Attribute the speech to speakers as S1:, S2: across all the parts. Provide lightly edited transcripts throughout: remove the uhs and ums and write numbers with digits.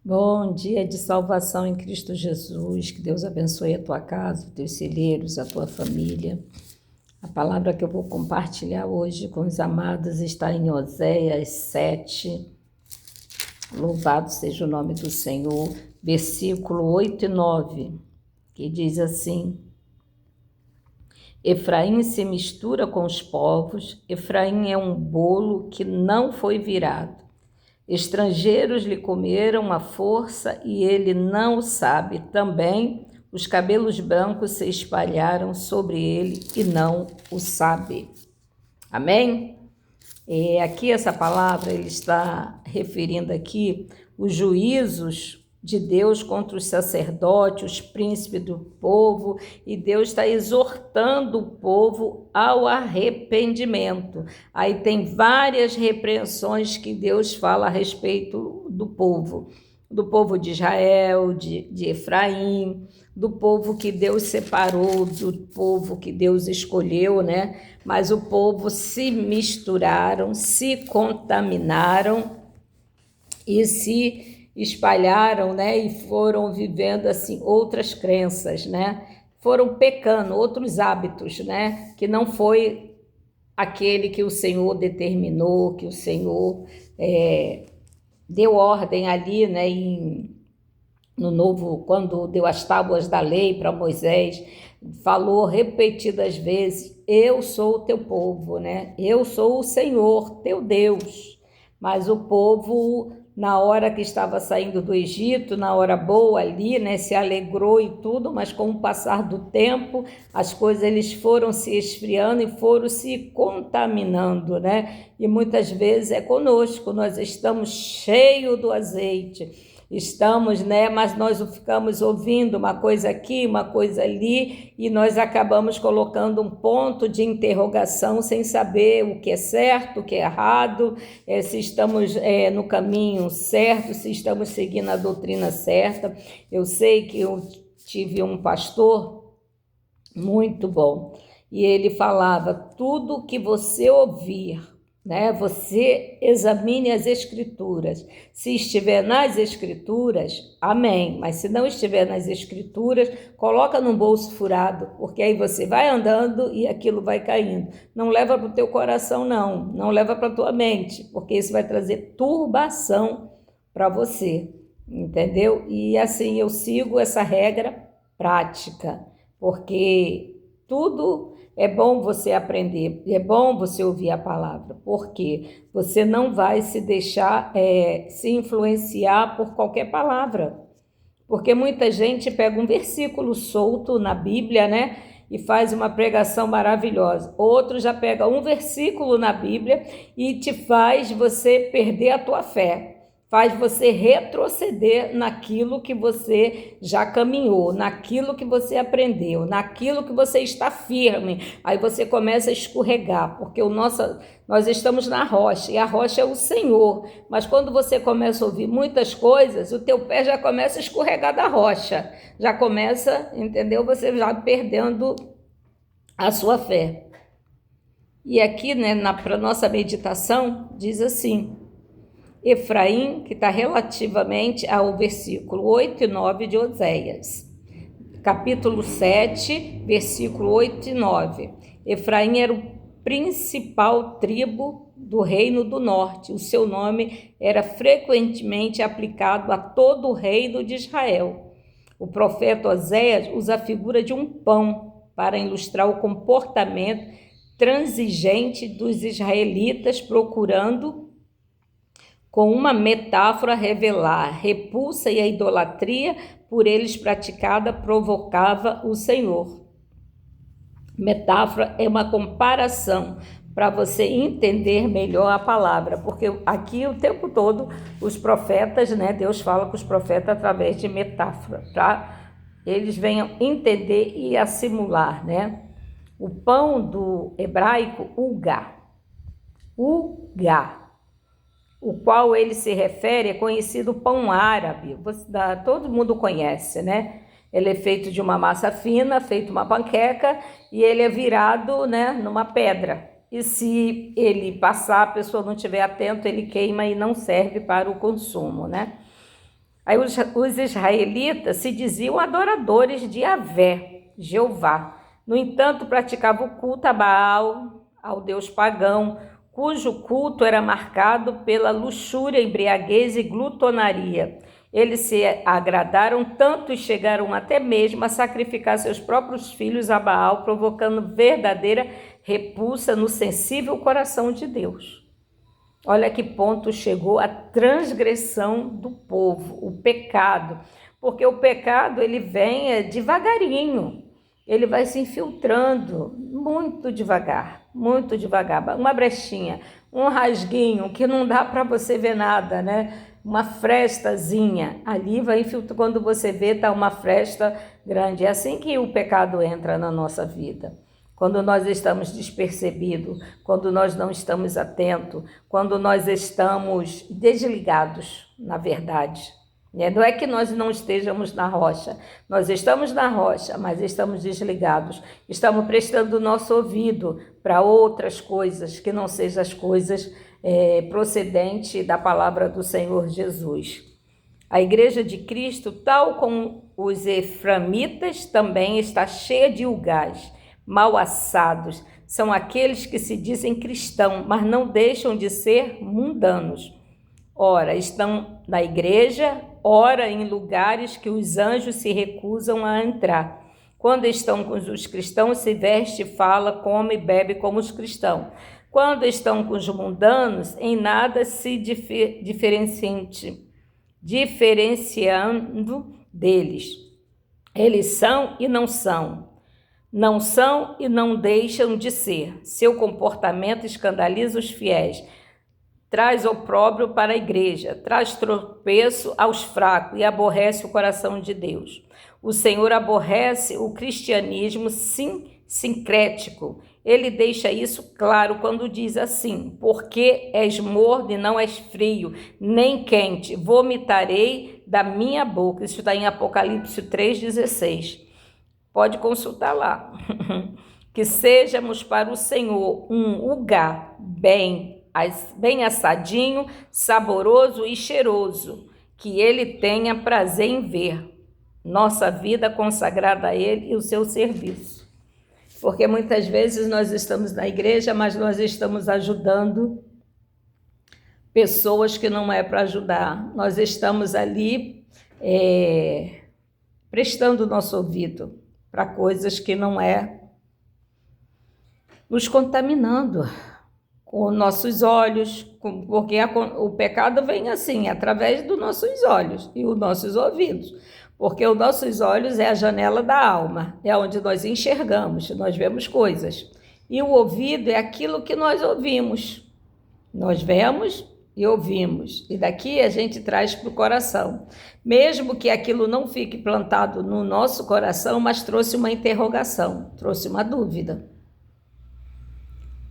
S1: Bom dia de salvação em Cristo Jesus, que Deus abençoe a tua casa, os teus celeiros, a tua família. A palavra que eu vou compartilhar hoje com os amados está em Oséias 7, louvado seja o nome do Senhor, versículo 8 e 9, que diz assim: Efraim se mistura com os povos, Efraim é um bolo que não foi virado. Estrangeiros lhe comeram à força e ele não o sabe. Também os cabelos brancos se espalharam sobre ele e não o sabe. Amém? Aqui essa palavra ele está referindo aqui os juízos de Deus contra os sacerdotes, os príncipes do povo, e Deus está exortando o povo ao arrependimento. Aí tem várias repreensões que Deus fala a respeito do povo de Israel, de Efraim, do povo que Deus separou, do povo que Deus escolheu, né? Mas o povo se misturaram, se contaminaram e se espalharam, né? E foram vivendo assim outras crenças, né? Foram pecando, outros hábitos, né? Que não foi aquele que o Senhor determinou, que o Senhor deu ordem ali, né? No novo, quando deu as tábuas da lei para Moisés, falou repetidas vezes: eu sou o teu povo, né? Eu sou o Senhor, teu Deus. Mas o povo, na hora que estava saindo do Egito, na hora boa ali, né, se alegrou e tudo, mas com o passar do tempo, as coisas eles foram se esfriando e foram se contaminando, né? E muitas vezes é conosco, nós estamos cheios do azeite, estamos, né, mas nós ficamos ouvindo uma coisa aqui, uma coisa ali, e nós acabamos colocando um ponto de interrogação sem saber o que é certo, o que é errado, se estamos no caminho certo, se estamos seguindo a doutrina certa. Eu sei que eu tive um pastor muito bom, e ele falava: tudo que você ouvir, né? Você examine as escrituras. Se estiver nas escrituras, amém. Mas se não estiver nas escrituras, coloca num bolso furado, porque aí você vai andando e aquilo vai caindo. Não leva para o teu coração, não leva para a tua mente, porque isso vai trazer turbação para você, entendeu? E assim eu sigo essa regra prática, porque tudo é bom você aprender, é bom você ouvir a palavra, porque você não vai se deixar se influenciar por qualquer palavra. Porque muita gente pega um versículo solto na Bíblia, né, e faz uma pregação maravilhosa. Outro já pega um versículo na Bíblia e te faz você perder a tua fé. Faz você retroceder naquilo que você já caminhou, naquilo que você aprendeu, naquilo que você está firme. Aí você começa a escorregar, porque nós estamos na rocha, e a rocha é o Senhor. Mas quando você começa a ouvir muitas coisas, o teu pé já começa a escorregar da rocha. Já começa, entendeu? Você já perdendo a sua fé. E aqui, né, para nossa meditação, diz assim: Efraim, que está relativamente ao versículo 8 e 9 de Oséias. Capítulo 7, versículo 8 e 9. Efraim era o principal tribo do reino do norte. O seu nome era frequentemente aplicado a todo o reino de Israel. O profeta Oséias usa a figura de um pão para ilustrar o comportamento transigente dos israelitas, procurando, com uma metáfora, revelar a repulsa e a idolatria por eles praticada provocava o Senhor. Metáfora é uma comparação para você entender melhor a palavra, porque aqui o tempo todo os profetas, né, Deus fala com os profetas através de metáfora, para eles venham entender e assimilar, né? O pão do hebraico, uga, o qual ele se refere, é conhecido pão árabe. Todo mundo conhece, né? Ele é feito de uma massa fina, feito uma panqueca, e ele é virado, né, numa pedra. E se ele passar, a pessoa não estiver atenta, ele queima e não serve para o consumo, né? Aí os israelitas se diziam adoradores de Yahvé, Jeová. No entanto, praticavam o culto a Baal, ao deus pagão, cujo culto era marcado pela luxúria, embriaguez e glutonaria. Eles se agradaram tanto e chegaram até mesmo a sacrificar seus próprios filhos a Baal, provocando verdadeira repulsa no sensível coração de Deus. Olha que ponto chegou a transgressão do povo, o pecado. Porque o pecado, ele vem devagarinho, ele vai se infiltrando muito devagar. Uma brechinha, um rasguinho que não dá para você ver nada, né? Uma frestazinha, ali vai infiltrando, quando você vê, tá uma fresta grande. É assim que o pecado entra na nossa vida. Quando nós estamos despercebidos, quando nós não estamos atentos, quando nós estamos desligados, na verdade. Não é que nós não estejamos na rocha, nós estamos na rocha, mas estamos desligados. Estamos prestando o nosso ouvido para outras coisas, que não sejam as coisas procedentes da palavra do Senhor Jesus. A igreja de Cristo, tal como os eframitas, também está cheia de ulgás, mal assados. São aqueles que se dizem cristãos, mas não deixam de ser mundanos. Ora, estão na igreja, ora em lugares que os anjos se recusam a entrar. Quando estão com os cristãos, se veste, fala, come e bebe como os cristãos. Quando estão com os mundanos, em nada se diferenciando deles. Eles são e não são. Não são e não deixam de ser. Seu comportamento escandaliza os fiéis. Traz opróbrio para a igreja, traz tropeço aos fracos e aborrece o coração de Deus. O Senhor aborrece o cristianismo sincrético. Ele deixa isso claro quando diz assim: porque és morno e não és frio, nem quente, vomitarei da minha boca. Isso está em Apocalipse 3,16. Pode consultar lá. Que sejamos para o Senhor um lugar bem assadinho, saboroso e cheiroso, que Ele tenha prazer em ver nossa vida consagrada a Ele e o seu serviço. Porque muitas vezes nós estamos na igreja, mas nós estamos ajudando pessoas que não é para ajudar. Nós estamos ali prestando o nosso ouvido para coisas que não é, nos contaminando com nossos olhos, porque o pecado vem assim, através dos nossos olhos e os nossos ouvidos, porque os nossos olhos é a janela da alma, é onde nós enxergamos, nós vemos coisas, e o ouvido é aquilo que nós ouvimos, nós vemos e ouvimos, e daqui a gente traz para o coração, mesmo que aquilo não fique plantado no nosso coração, mas trouxe uma interrogação, trouxe uma dúvida.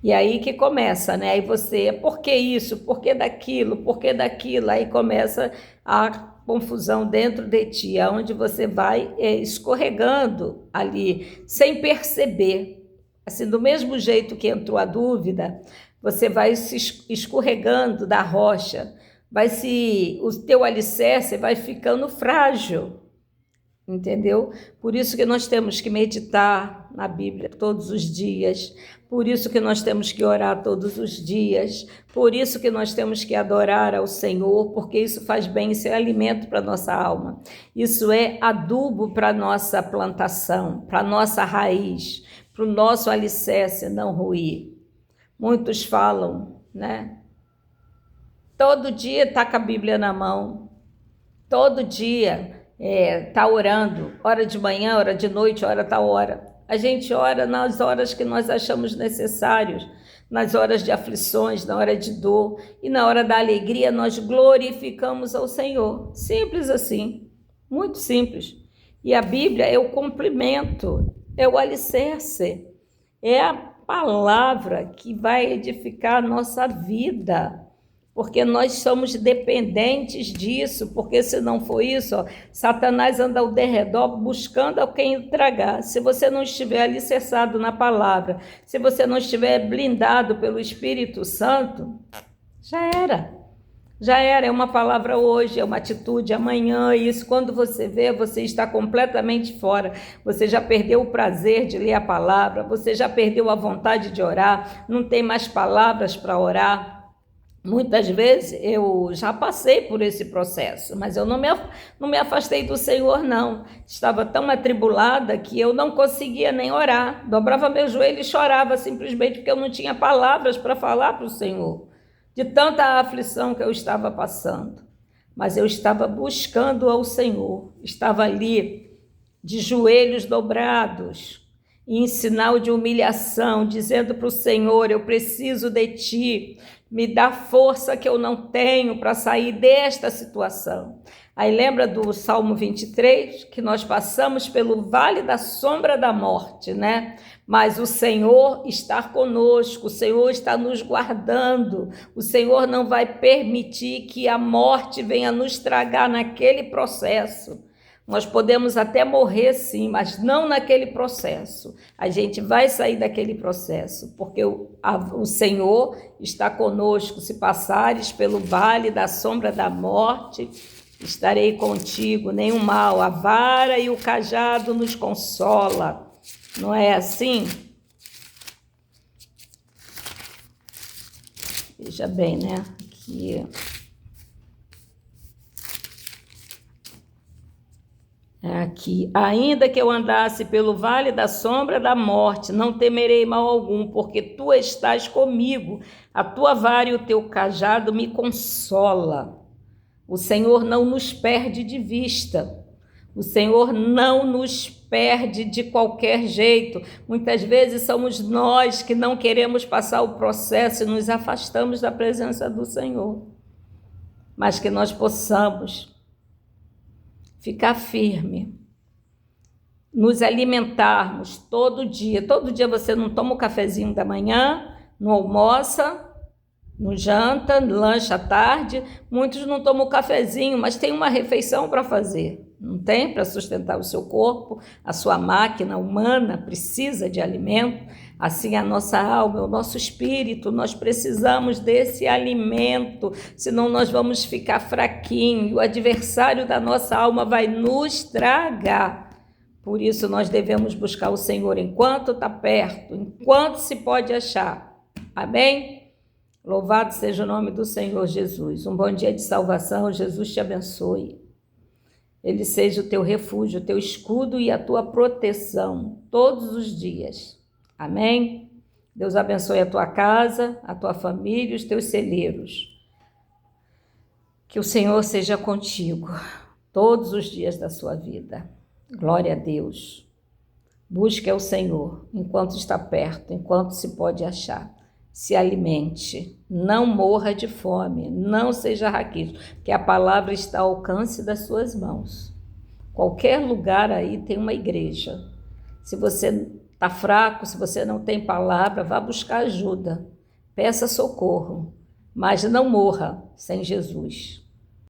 S1: E aí que começa, né? Aí você, por que isso? Por que daquilo? Por que daquilo? Aí começa a confusão dentro de ti, onde você vai escorregando ali, sem perceber. Assim, do mesmo jeito que entrou a dúvida, você vai se escorregando da rocha, o teu alicerce vai ficando frágil. Entendeu? Por isso que nós temos que meditar na Bíblia todos os dias, por isso que nós temos que orar todos os dias, por isso que nós temos que adorar ao Senhor, porque isso faz bem, isso é alimento para a nossa alma, isso é adubo para a nossa plantação, para a nossa raiz, para o nosso alicerce não ruir. Muitos falam, né? Todo dia está com a Bíblia na mão, todo dia está orando, hora de manhã, hora de noite, hora tal hora. A gente ora nas horas que nós achamos necessários, nas horas de aflições, na hora de dor, e na hora da alegria nós glorificamos ao Senhor. Simples assim, muito simples. E a Bíblia é o complemento, é o alicerce, é a palavra que vai edificar a nossa vida, porque nós somos dependentes disso, porque se não for isso, Satanás anda ao derredor buscando a quem tragar. Se você não estiver alicerçado na palavra, se você não estiver blindado pelo Espírito Santo, já era. Já era, é uma palavra hoje, é uma atitude amanhã, e isso quando você vê, você está completamente fora, você já perdeu o prazer de ler a palavra, você já perdeu a vontade de orar, não tem mais palavras para orar. Muitas vezes eu já passei por esse processo, mas eu não me afastei do Senhor, não. Estava tão atribulada que eu não conseguia nem orar, dobrava meu joelho e chorava simplesmente porque eu não tinha palavras para falar para o Senhor, de tanta aflição que eu estava passando. Mas eu estava buscando ao Senhor, estava ali de joelhos dobrados, em sinal de humilhação, dizendo para o Senhor: eu preciso de Ti, me dá força que eu não tenho para sair desta situação. Aí lembra do Salmo 23, que nós passamos pelo vale da sombra da morte, né? Mas o Senhor está conosco, o Senhor está nos guardando, o Senhor não vai permitir que a morte venha nos tragar naquele processo. Nós podemos até morrer sim, mas não naquele processo. A gente vai sair daquele processo, porque o Senhor está conosco. Se passares pelo vale da sombra da morte, estarei contigo, nenhum mal. A vara e o cajado nos consola. Não é assim? Veja bem, né? Aqui, ainda que eu andasse pelo vale da sombra da morte, não temerei mal algum, porque tu estás comigo, a tua vara e o teu cajado me consola. O Senhor não nos perde de vista, o Senhor não nos perde de qualquer jeito. Muitas vezes somos nós que não queremos passar o processo e nos afastamos da presença do Senhor, mas que nós possamos ficar firme, nos alimentarmos todo dia. Todo dia você não toma o cafezinho da manhã, não almoça, não janta, lancha à tarde. Muitos não tomam o cafezinho, mas tem uma refeição para fazer. Não tem? Para sustentar o seu corpo, a sua máquina humana precisa de alimento. Assim a nossa alma, o nosso espírito, nós precisamos desse alimento, senão nós vamos ficar fraquinhos, o adversário da nossa alma vai nos tragar. Por isso nós devemos buscar o Senhor enquanto está perto, enquanto se pode achar. Amém? Louvado seja o nome do Senhor Jesus. Um bom dia de salvação, Jesus te abençoe. Ele seja o teu refúgio, o teu escudo e a tua proteção todos os dias. Amém? Deus abençoe a tua casa, a tua família, os teus celeiros. Que o Senhor seja contigo todos os dias da sua vida. Glória a Deus. Busque ao Senhor enquanto está perto, enquanto se pode achar. Se alimente, não morra de fome, não seja raquítico, porque a palavra está ao alcance das suas mãos. Qualquer lugar aí tem uma igreja. Se você está fraco, se você não tem palavra, vá buscar ajuda, peça socorro, mas não morra sem Jesus.